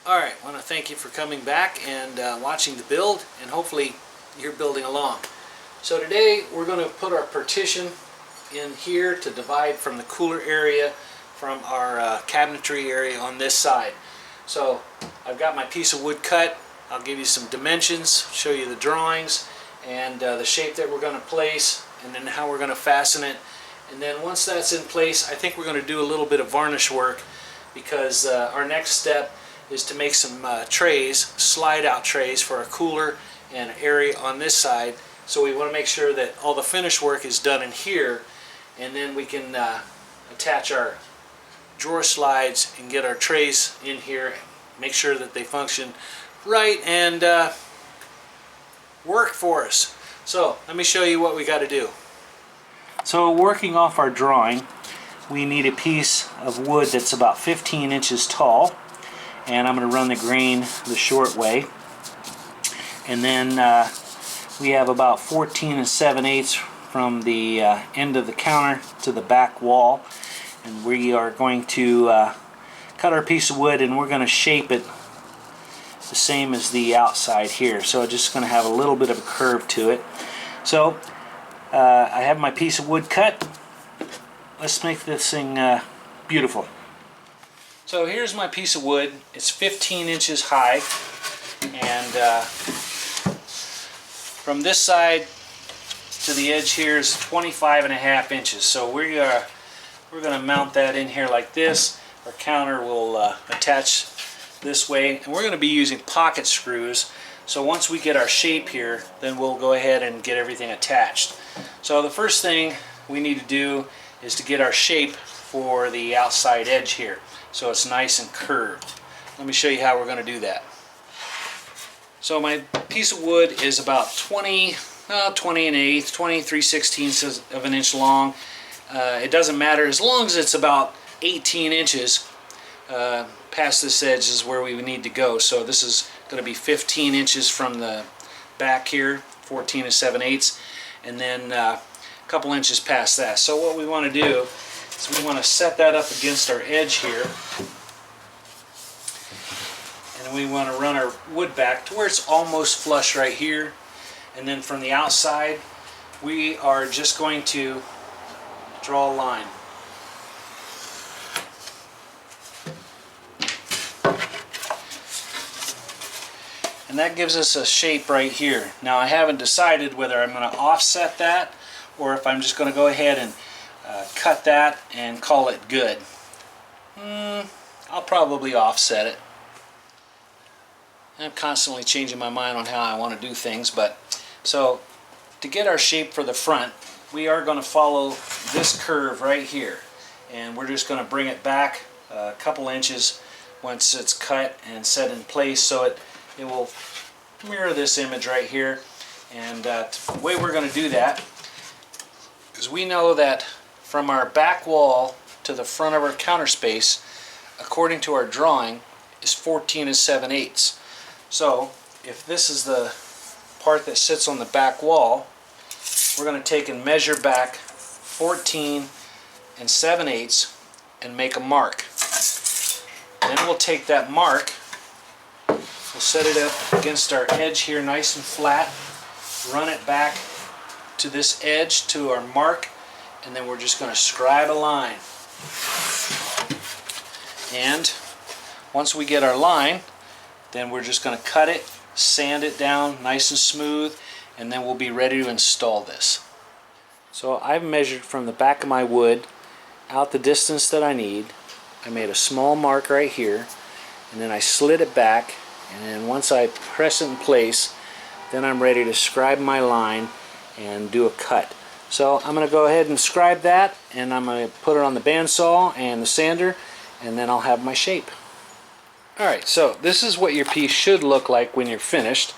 Alright, I want to thank you for coming back and watching the build, and hopefully you're building along. So today we're going to put our partition in here to divide from the cooler area from our cabinetry area on this side. So I've got my piece of wood cut. I'll give you some dimensions, show you the drawings, and the shape that we're going to place, and then how we're going to fasten it. And then once that's in place, I think we're going to do a little bit of varnish work, because our next step is to make some trays, slide out trays for a cooler and an area on this side. So we want to make sure that all the finish work is done in here, and then we can attach our drawer slides and get our trays in here, make sure that they function right and work for us. So let me show you what we got to do. So working off our drawing, we need a piece of wood that's about 15 inches tall, and I'm going to run the grain the short way. And then we have about 14 7/8 from the end of the counter to the back wall, and we are going to cut our piece of wood, and we're going to shape it the same as the outside here. So it's just going to have a little bit of a curve to it. So I have my piece of wood cut. Let's make this thing beautiful. So here's my piece of wood. It's 15 inches high, and from this side to the edge here is 25.5 inches. So we're going to mount that in here like this. Our counter will attach this way, and we're going to be using pocket screws. So once we get our shape here, then we'll go ahead and get everything attached. So the first thing we need to do is to get our shape for the outside edge here, so it's nice and curved. Let me show you how we're going to do that. So my piece of wood is about 20 1/8, 23/16 of an inch long. It doesn't matter, as long as it's about 18 inches past this edge is where we need to go. So this is going to be 15 inches from the back here, 14 7/8, and then a couple inches past that. So what we want to do is we want to set that up against our edge here, and we want to run our wood back to where it's almost flush right here. And then from the outside, we are just going to draw a line. And that gives us a shape right here. Now I haven't decided whether I'm going to offset that or if I'm just going to go ahead and cut that and call it good. I'll probably offset it. I'm constantly changing my mind on how I want to do things, but so to get our shape for the front, we are going to follow this curve right here, and we're just going to bring it back a couple inches once it's cut and set in place, so it will mirror this image right here. And the way we're going to do that is, we know that from our back wall to the front of our counter space, according to our drawing, is 14 7/8. So if this is the part that sits on the back wall, we're going to take and measure back 14 7/8 and make a mark. Then we'll take that mark, we'll set it up against our edge here nice and flat, run it back to this edge to our mark, and then we're just going to scribe a line. And once we get our line, then we're just going to cut it, sand it down nice and smooth, and then we'll be ready to install this. So I've measured from the back of my wood out the distance that I need. I made a small mark right here, and then I slid it back, and then once I press it in place, then I'm ready to scribe my line and do a cut. So I'm going to go ahead and scribe that, and I'm going to put it on the bandsaw and the sander, and then I'll have my shape. Alright, so this is what your piece should look like when you're finished,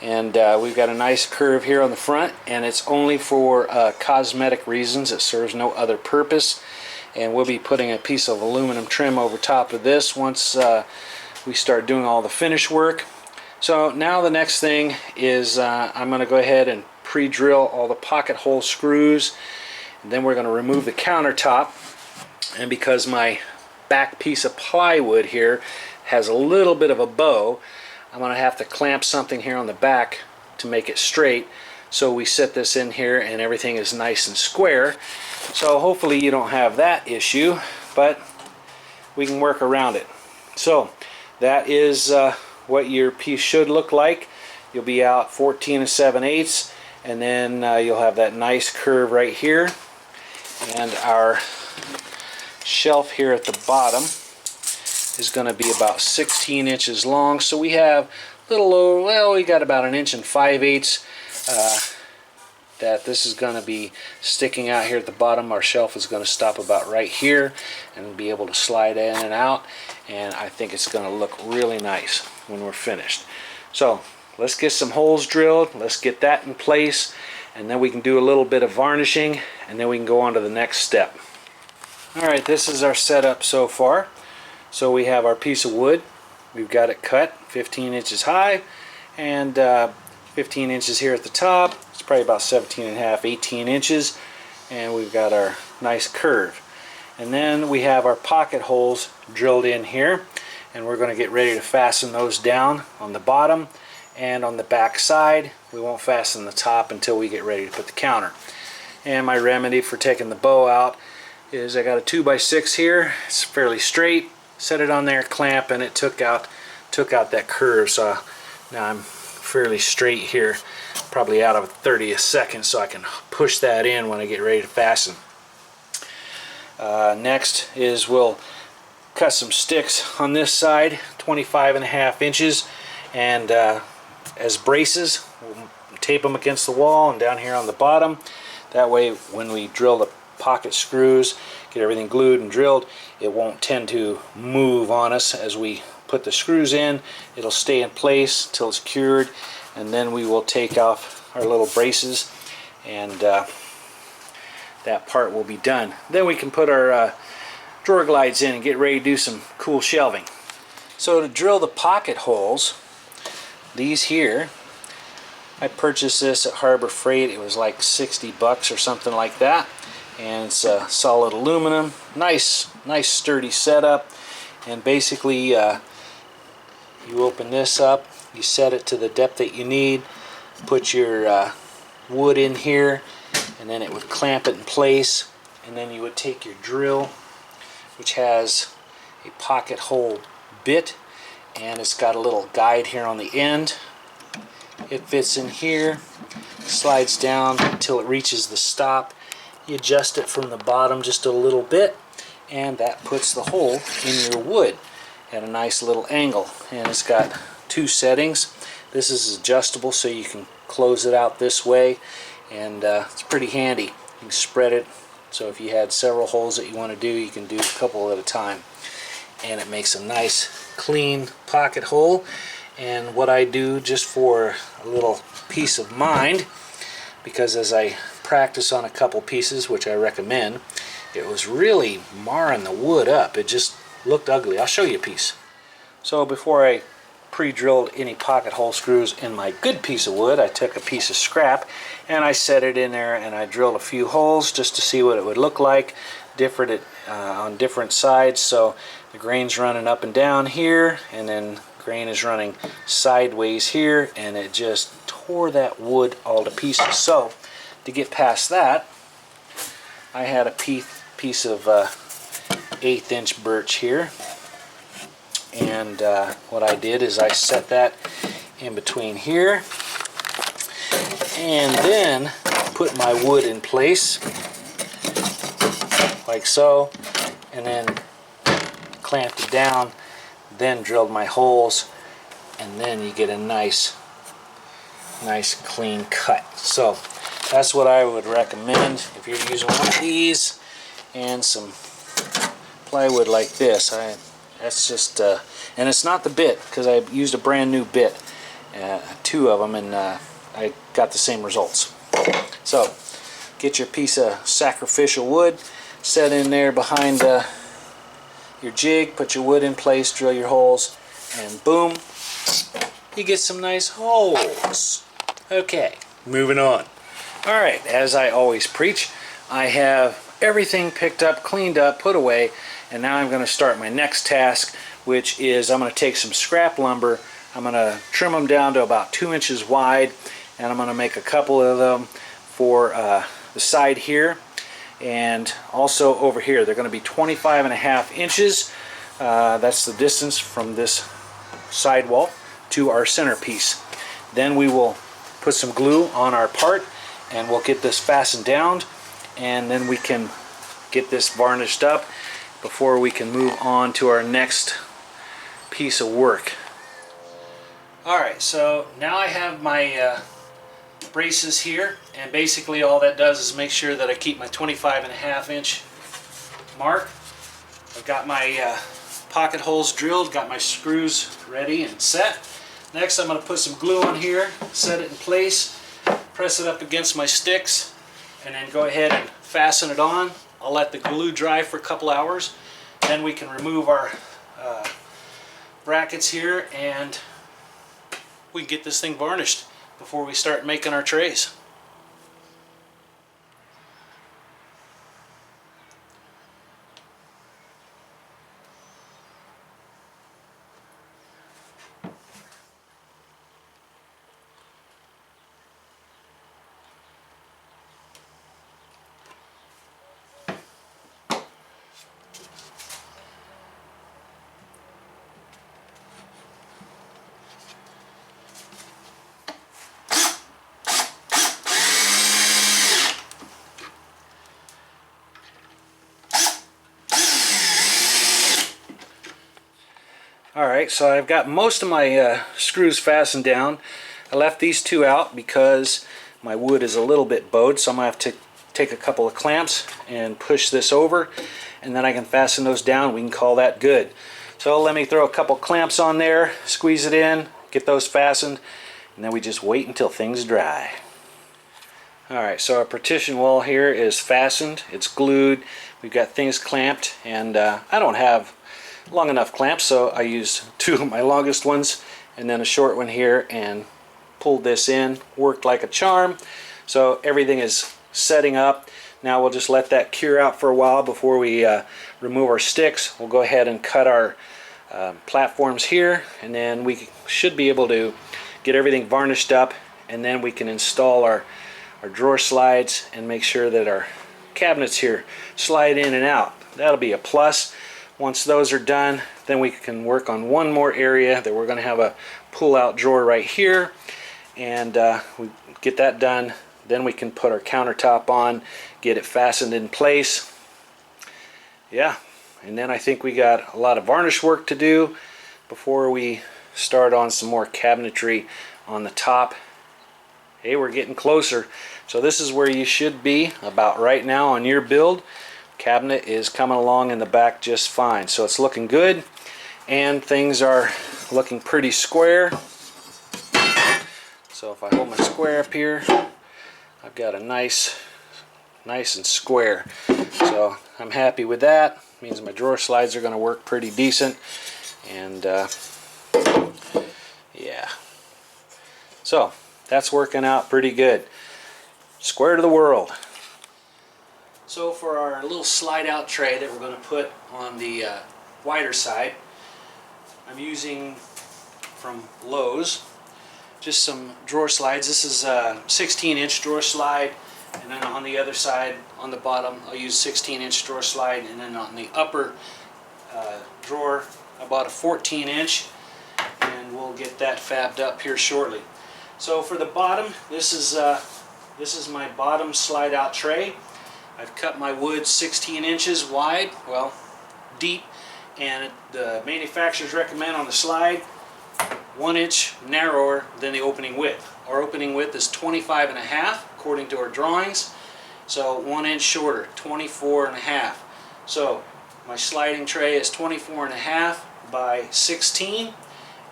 and we've got a nice curve here on the front, and it's only for cosmetic reasons. It serves no other purpose, and we'll be putting a piece of aluminum trim over top of this once we start doing all the finish work. So now the next thing is I'm going to go ahead and pre-drill all the pocket hole screws, and then we're going to remove the countertop. And because my back piece of plywood here has a little bit of a bow. I'm going to have to clamp something here on the back to make it straight. So we set this in here and everything is nice and square. So hopefully you don't have that issue, but we can work around it. So that is what your piece should look like. You'll be out 14 7/8, and then you'll have that nice curve right here. And our shelf here at the bottom is going to be about 16 inches long. So we have a little over, well, we got about 1 5/8 that this is going to be sticking out here at the bottom. Our shelf is going to stop about right here and be able to slide in and out, and I think it's going to look really nice when we're finished. So let's get some holes drilled, let's get that in place, and then we can do a little bit of varnishing, and then we can go on to the next step. Alright, this is our setup so far. So we have our piece of wood, we've got it cut 15 inches high and 15 inches here at the top. It's probably about 17.5, 18 inches, and we've got our nice curve. And then we have our pocket holes drilled in here, and we're going to get ready to fasten those down on the bottom and on the back side. We won't fasten the top until we get ready to put the counter. And my remedy for taking the bow out is I got a 2x6 here. It's fairly straight. Set it on there, clamp, and it took out that curve. So now I'm fairly straight here, probably out of a 30th second, so I can push that in when I get ready to fasten. Next is we'll cut some sticks on this side, 25.5 inches, and as braces. We'll tape them against the wall and down here on the bottom. That way when we drill the pocket screws, get everything glued and drilled, it won't tend to move on us as we put the screws in. It'll stay in place till it's cured, and then we will take off our little braces, and that part will be done. Then we can put our drawer glides in and get ready to do some cool shelving. So to drill the pocket holes, these here, I purchased this at Harbor Freight. It was like 60 bucks or something like that, and it's solid aluminum, nice sturdy setup. And basically you open this up, you set it to the depth that you need, put your wood in here, and then it would clamp it in place. And then you would take your drill, which has a pocket hole bit, and it's got a little guide here on the end. It fits in here, slides down until it reaches the stop. You adjust it from the bottom just a little bit, and that puts the hole in your wood at a nice little angle. And it's got two settings. This is adjustable, so you can close it out this way, and it's pretty handy. You can spread it, so if you had several holes that you want to do, you can do a couple at a time. And it makes a nice clean pocket hole. And what I do, just for a little peace of mind, because as I practice on a couple pieces, which I recommend, it was really marring the wood up. It just looked ugly. I'll show you a piece. So before I pre-drilled any pocket hole screws in my good piece of wood, I took a piece of scrap and I set it in there, and I drilled a few holes just to see what it would look like on different sides. So the grain's running up and down here, and then grain is running sideways here, and it just tore that wood all to pieces. So to get past that, I had a piece of 1/8 inch birch here, and what I did is I set that in between here, and then put my wood in place like so, and then clamped it down, then drilled my holes, and then you get a nice clean cut. So that's what I would recommend if you're using one of these and some plywood like this. That's just and it's not the bit, because I used a brand new bit, 2 of them, and I got the same results. So get your piece of sacrificial wood, set in there behind your jig, put your wood in place, drill your holes, and boom, you get some nice holes. Okay, moving on. Alright, as I always preach, I have everything picked up, cleaned up, put away, And now I'm going to start my next task, which is I'm going to take some scrap lumber. I'm going to trim them down to about 2 inches wide, and I'm going to make a couple of them for the side here, and also over here. They're going to be 25.5 inches. That's the distance from this sidewall to our centerpiece. Then we will put some glue on our part, and we'll get this fastened down, and then we can get this varnished up before we can move on to our next piece of work. Alright, so now I have my braces here, and basically all that does is make sure that I keep my 25.5 inch mark. I've got my pocket holes drilled, got my screws ready and set. Next I'm going to put some glue on here, set it in place, press it up against my sticks, and then go ahead and fasten it on. I'll let the glue dry for a couple hours. Then we can remove our brackets here, and we can get this thing varnished before we start making our trays. Alright, so I've got most of my screws fastened down. I left these two out because my wood is a little bit bowed, so I'm going to have to take a couple of clamps and push this over, and then I can fasten those down. We can call that good. So let me throw a couple clamps on there, squeeze it in, get those fastened, and then we just wait until things dry. Alright, so our partition wall here is fastened, it's glued, we've got things clamped, and I don't have long enough clamps, so I used two of my longest ones and then a short one here, and pulled this in. Worked like a charm. So everything is setting up. Now we'll just let that cure out for a while before we remove our sticks. We'll go ahead and cut our platforms here, and then we should be able to get everything varnished up, and then we can install our drawer slides and make sure that our cabinets here slide in and out. That'll be a plus. Once those are done, then we can work on one more area that we're going to have a pull-out drawer right here, and we get that done. Then we can put our countertop on, get it fastened in place. Yeah, and then I think we got a lot of varnish work to do before we start on some more cabinetry on the top. Hey, we're getting closer. So this is where you should be about right now on your build. Cabinet is coming along in the back just fine, so it's looking good, and things are looking pretty square. So if I hold my square up here, I've got a nice and square. So I'm happy with that. Means my drawer slides are going to work pretty decent, and yeah. So that's working out pretty good. Square to the world. So for our little slide out tray that we're going to put on the wider side, I'm using from Lowe's just some drawer slides. This is a 16-inch drawer slide, and then on the other side, on the bottom, I'll use 16-inch drawer slide, and then on the upper drawer, about a 14-inch, and we'll get that fabbed up here shortly. So for the bottom, this is my bottom slide out tray. I've cut my wood 16 inches wide, well, deep, and the manufacturers recommend on the slide 1 inch narrower than the opening width. Our opening width is 25.5 according to our drawings, so 1 inch shorter, 24.5. So my sliding tray is 24.5 by 16,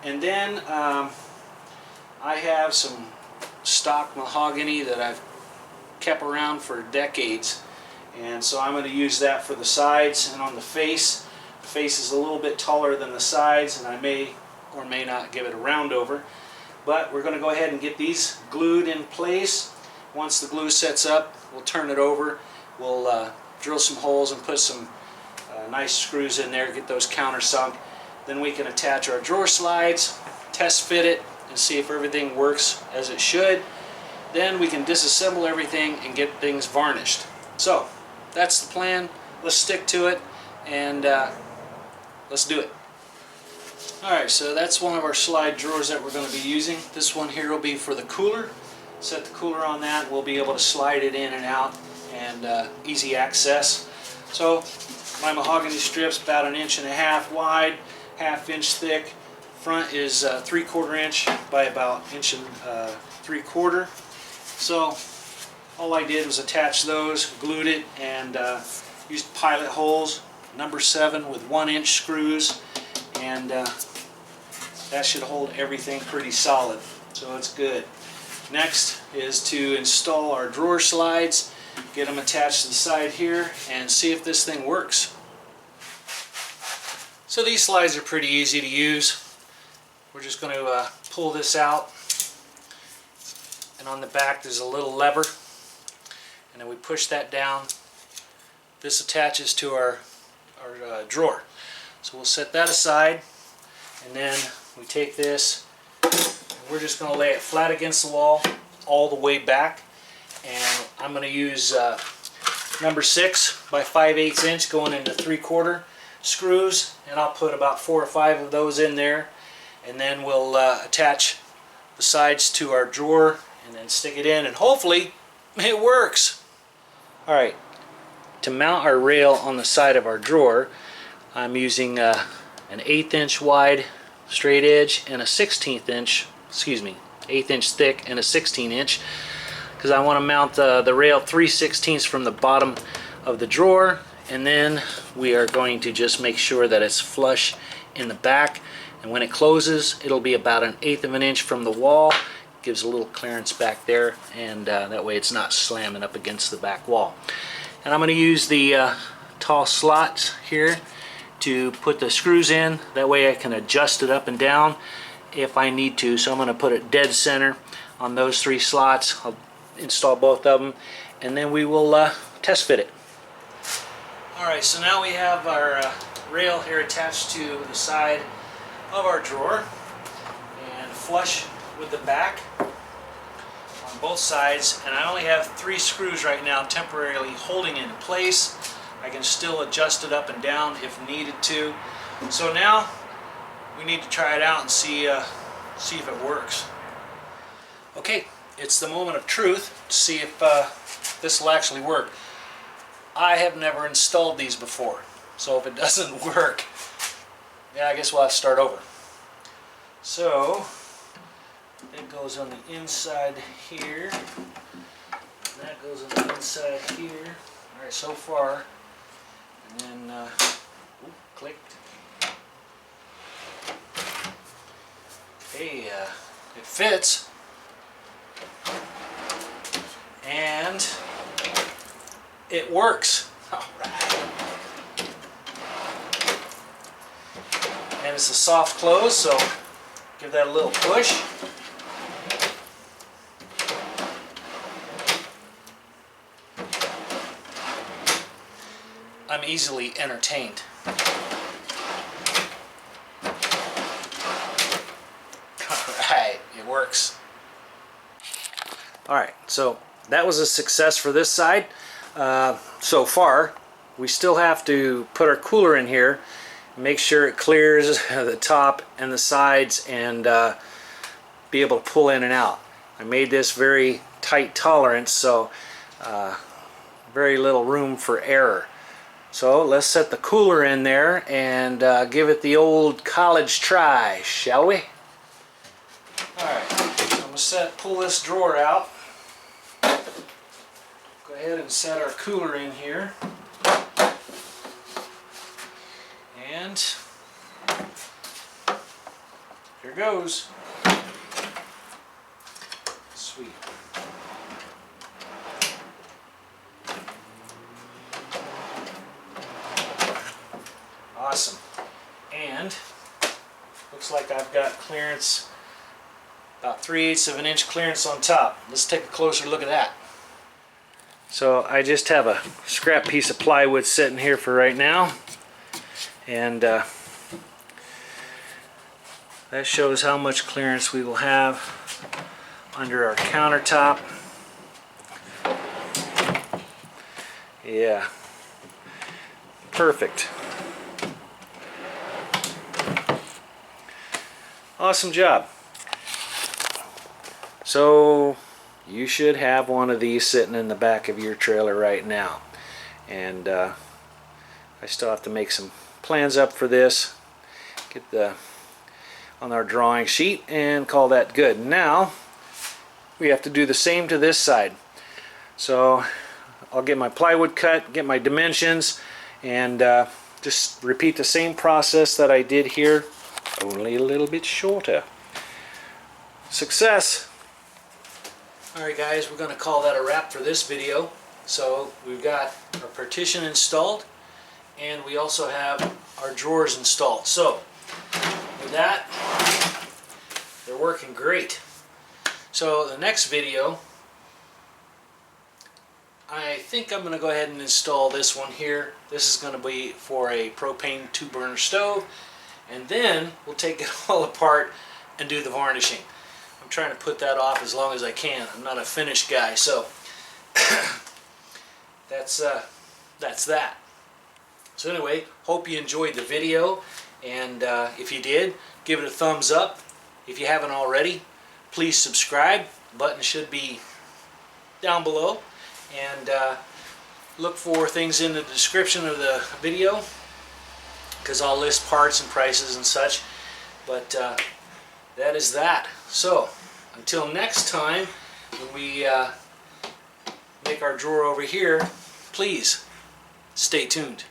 and then I have some stock mahogany that I've kept around for decades, and so I'm going to use that for the sides and on the face. The face is a little bit taller than the sides, and I may or may not give it a round over, but we're going to go ahead and get these glued in place. Once the glue sets up, we'll turn it over, we'll drill some holes and put some nice screws in there, get those countersunk. Then we can attach our drawer slides, test fit it, and see if everything works as it should. Then we can disassemble everything and get things varnished. So that's the plan. Let's stick to it, and let's do it. Alright, so that's one of our slide drawers that we're going to be using. This one here will be for the cooler. Set the cooler on that. We'll be able to slide it in and out, and easy access. So my mahogany strips about 1.5 inches wide, 1/2 inch thick. Front is 3/4 inch by about 1.75 inches. So all I did was attach those, glued it, and used pilot holes, number 7 with 1-inch screws, and that should hold everything pretty solid. So it's good. Next is to install our drawer slides, get them attached to the side here, and see if this thing works. So these slides are pretty easy to use. We're just going to pull this out, and on the back there's a little lever, and then we push that down. This attaches to our drawer. So we'll set that aside, and then we take this, and we're just going to lay it flat against the wall all the way back, and I'm going to use number 6 by 5/8 inch going into 3/4 screws, and I'll put about 4 or 5 of those in there, and then we'll attach the sides to our drawer and then stick it in, and hopefully it works. Alright, to mount our rail on the side of our drawer, I'm using an 1/8 inch wide straight edge and a 1/8 inch thick and a 16 inch, because I want to mount the rail 3/16 from the bottom of the drawer, and then we are going to just make sure that it's flush in the back, and when it closes it'll be about 1/8 of an inch from the wall. Gives a little clearance back there, and that way it's not slamming up against the back wall. And I'm going to use the tall slots here to put the screws in. That way I can adjust it up and down if I need to. So I'm going to put it dead center on those 3 slots. I'll install both of them, and then we will test fit it. Alright, so now we have our rail here attached to the side of our drawer, and flush with the back on both sides, and I only have 3 screws right now temporarily holding it in place. I can still adjust it up and down if needed to. So now we need to try it out and see if it works. Okay, it's the moment of truth to see if this will actually work. I have never installed these before, so if it doesn't work, yeah, I guess we'll have to start over. So it goes on the inside here, and that goes on the inside here. Alright, so far, and then clicked. Hey, it fits, and it works. Alright. And it's a soft close, so give that a little push. I'm easily entertained. Alright, it works. Alright, so that was a success for this side. So far, we still have to put our cooler in here, make sure it clears the top and the sides, and be able to pull in and out. I made this very tight tolerance, so very little room for error. So let's set the cooler in there and give it the old college try, shall we? Alright, so I'm going to pull this drawer out. Go ahead and set our cooler in here. And here goes. Sweet. Awesome. And looks like I've got clearance, about 3/8 of an inch clearance on top. Let's take a closer look at that. So I just have a scrap piece of plywood sitting here for right now, And that shows how much clearance we will have under our countertop. Yeah, perfect. Awesome job. So you should have one of these sitting in the back of your trailer right now. And I still have to make some plans up for this, get on our drawing sheet, and call that good. Now we have to do the same to this side. So I'll get my plywood cut, get my dimensions, and just repeat the same process that I did here, only a little bit shorter. Success! Alright guys, we're going to call that a wrap for this video. So we've got our partition installed, and we also have our drawers installed. So with that, they're working great. So the next video, I think I'm going to go ahead and install this one here. This is going to be for a propane 2-burner stove, and then we'll take it all apart and do the varnishing. I'm trying to put that off as long as I can. I'm not a finished guy, so that's that. So anyway, hope you enjoyed the video, and if you did, give it a thumbs up. If you haven't already, please subscribe. The button should be down below, and look for things in the description of the video, because I'll list parts and prices and such. But that is that. So until next time, when we make our drawer over here, please stay tuned.